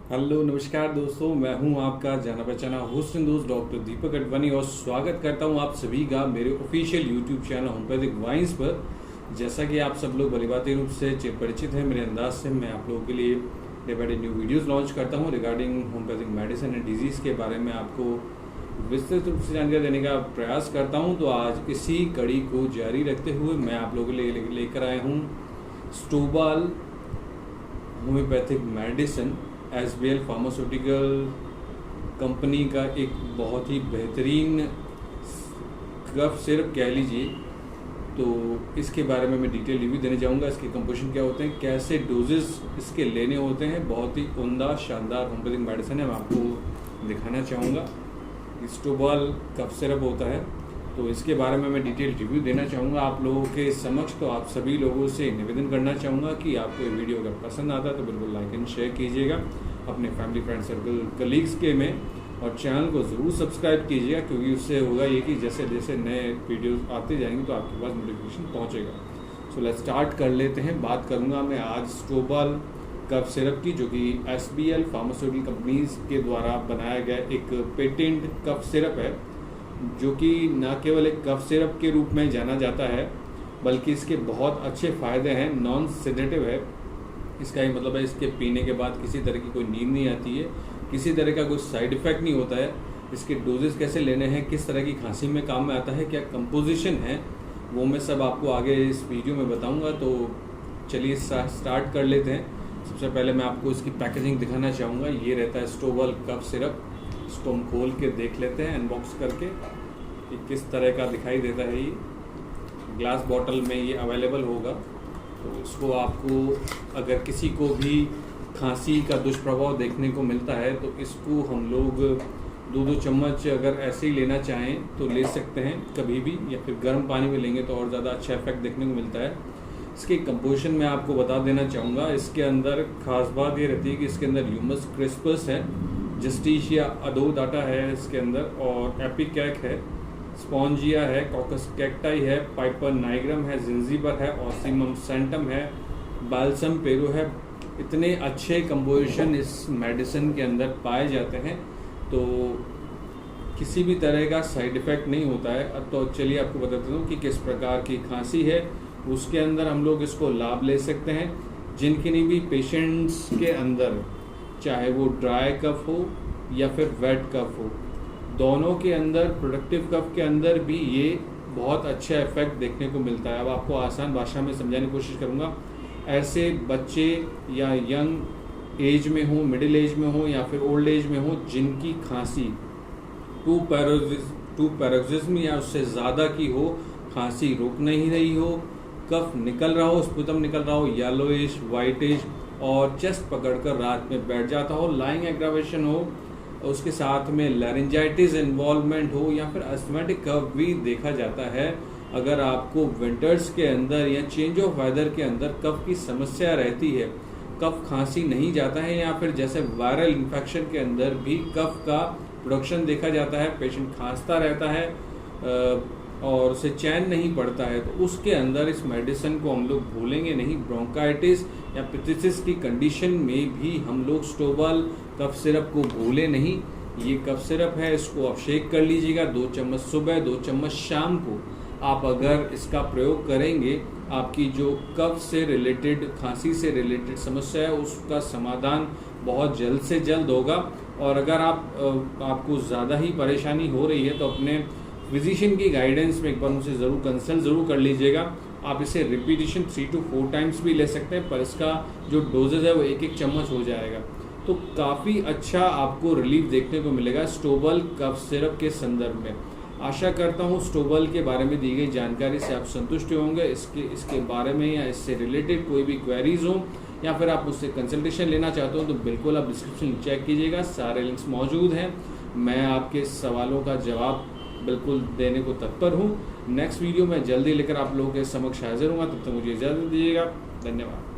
Hello नमस्कार दोस्तों, मैं हूं आपका जाना पहचाना होस्ट एंड दोस्त डॉक्टर दीपक अडवाणी और स्वागत करता हूं आप सभी का मेरे official YouTube channel homeopathic wines पर। जैसा कि आप सब लोग भलीभांति रूप से परिचित हैं मेरे अंदाज से, मैं आप लोगों के लिए day by day new videos launch करता हूँ regarding homeopathic medicine and disease के बारे में आपको विस्तृत रूप से जानकारी देने का प्रयास करता हूँ। तो आज इसी कड़ी को जारी रखते हुए मैं आप लोगों के लिए लेकर आया हूँ Stobal homeopathic medicine SBL pharmaceutical company का एक बहुत ही बेहतरीन कफ सिरप कह लीजिए। तो इसके बारे में मैं डिटेल रिव्यू देने जाऊंगा। इसके कंपोजिशन क्या होते हैं, कैसे डोजेस इसके लेने होते हैं। बहुत ही उम्दा शानदार होम्योपैथिक मेडिसिन है, मैं आपको दिखाना चाहूँगा। स्टोबाल कफ सिरप होता है, तो इसके बारे में मैं डिटेल रिव्यू देना चाहूँगा आप लोगों के समक्ष। तो आप सभी लोगों से निवेदन करना चाहूँगा कि आपको ये वीडियो अगर पसंद आता है तो बिल्कुल लाइक एंड शेयर कीजिएगा अपने फैमिली फ्रेंड सर्कल कलीग्स के में, और चैनल को ज़रूर सब्सक्राइब कीजिएगा, क्योंकि उससे होगा ये कि जैसे जैसे नए वीडियोस आते जाएंगे तो आपके पास नोटिफिकेशन पहुँचेगा। सो लेट्स स्टार्ट कर लेते हैं। बात करूँगा मैं आज स्टोबाल कफ सिरप की, जो कि एसबीएल फार्मास्यूटिकल कंपनीज के द्वारा बनाया गया एक पेटेंट कफ सिरप है, जो कि न केवल एक कफ सिरप के रूप में जाना जाता है बल्कि इसके बहुत अच्छे फ़ायदे हैं। नॉन सेडेटिव है, इसका ही मतलब है इसके पीने के बाद किसी तरह की कोई नींद नहीं आती है, किसी तरह का कोई साइड इफ़ेक्ट नहीं होता है। इसके डोजेस कैसे लेने हैं, किस तरह की खांसी में काम में आता है, क्या कंपोजिशन है, वो मैं सब आपको आगे इस वीडियो में बताऊंगा। तो चलिए स्टार्ट कर लेते हैं। सबसे पहले मैं आपको इसकी पैकेजिंग दिखाना चाहूँगा। ये रहता है स्टोबाल कफ सिरप। इसको हम खोल के देख लेते हैं अनबॉक्स करके कि किस तरह का दिखाई देता है। ये ग्लास बॉटल में ये अवेलेबल होगा। तो इसको आपको अगर किसी को भी खांसी का दुष्प्रभाव देखने को मिलता है तो इसको हम लोग 2-2 चम्मच अगर ऐसे ही लेना चाहें तो ले सकते हैं कभी भी, या फिर गर्म पानी में लेंगे तो और ज़्यादा अच्छा इफेक्ट देखने को मिलता है। इसके कंपोजिशन में आपको बता देना चाहूँगा। इसके अंदर खास बात ये रहती है कि इसके अंदर ह्यूमस क्रिस्पस है, जस्टिशिया अडोडाटा है इसके अंदर, और एपिकैक है, स्पॉन्जिया है, कॉकस कैक्टाई है, पाइपर नाइग्रम है, जिंजीबर है, ऑसिमम सेंटम है, बाल्सम पेरू है। इतने अच्छे कंपोजिशन इस मेडिसिन के अंदर पाए जाते हैं, तो किसी भी तरह का साइड इफ़ेक्ट नहीं होता है। अब तो चलिए आपको बता देता हूँ कि किस प्रकार की खांसी है उसके अंदर हम लोग इसको लाभ ले सकते हैं। जिनके भी पेशेंट्स के अंदर चाहे वो ड्राई कफ हो या फिर वेट कफ हो, दोनों के अंदर प्रोडक्टिव कफ के अंदर भी ये बहुत अच्छा इफेक्ट देखने को मिलता है। अब आपको आसान भाषा में समझाने की कोशिश करूँगा। ऐसे बच्चे या यंग एज में हो, मिडिल एज में हो या फिर ओल्ड एज में हो, जिनकी खांसी टू पैरोक्सिज्म या उससे ज़्यादा की हो, खांसी रुक नहीं रही हो, कफ निकल रहा हो, स्पुतम निकल रहा हो, येलोइश वाइटिश, और चेस्ट पकड़कर रात में बैठ जाता हो, लाइंग एग्रावेशन हो, उसके साथ में लैरिंजाइटिस इन्वॉल्वमेंट हो, या फिर अस्थमेटिक कफ भी देखा जाता है। अगर आपको विंटर्स के अंदर या चेंज ऑफ वेदर के अंदर कफ की समस्या रहती है, कफ खांसी नहीं जाता है, या फिर जैसे वायरल इन्फेक्शन के अंदर भी कफ का प्रोडक्शन देखा जाता है, पेशेंट खांसता रहता है और उसे चैन नहीं पड़ता है, तो उसके अंदर इस मेडिसिन को हम लोग भूलेंगे नहीं। ब्रोंकाइटिस या पिथिसिस की कंडीशन में भी हम लोग स्टोबाल कफ सिरप को भूले नहीं। ये कफ सिरप है, इसको आप शेक कर लीजिएगा। 2 चम्मच सुबह, 2 चम्मच शाम को आप अगर इसका प्रयोग करेंगे, आपकी जो कफ से रिलेटेड, खांसी से रिलेटेड समस्या है उसका समाधान बहुत जल्द से जल्द होगा। और अगर आपको ज़्यादा ही परेशानी हो रही है तो अपने फिजिशियन की गाइडेंस में एक बार उनसे ज़रूर कंसल्ट ज़रूर कर लीजिएगा। आप इसे रिपीटिशन 3 to 4 टाइम्स भी ले सकते हैं, पर इसका जो डोजेज है वो 1-1 चम्मच हो जाएगा। तो काफ़ी अच्छा आपको रिलीफ देखने को मिलेगा स्टोबाल कफ सिरप के संदर्भ में। आशा करता हूँ स्टोबाल के बारे में दी गई जानकारी से आप संतुष्ट होंगे। इसके बारे में या इससे रिलेटेड कोई भी क्वेरीज हो या फिर आप उससे कंसल्टेशन लेना चाहते हो तो बिल्कुल आप डिस्क्रिप्शन चेक कीजिएगा, सारे लिंक्स मौजूद हैं। मैं आपके सवालों का जवाब बिल्कुल देने को तत्पर हूँ। नेक्स्ट वीडियो में जल्दी लेकर आप लोगों के समक्ष हाजिर हूँगा, तब तक मुझे इजाज़त दीजिएगा। धन्यवाद।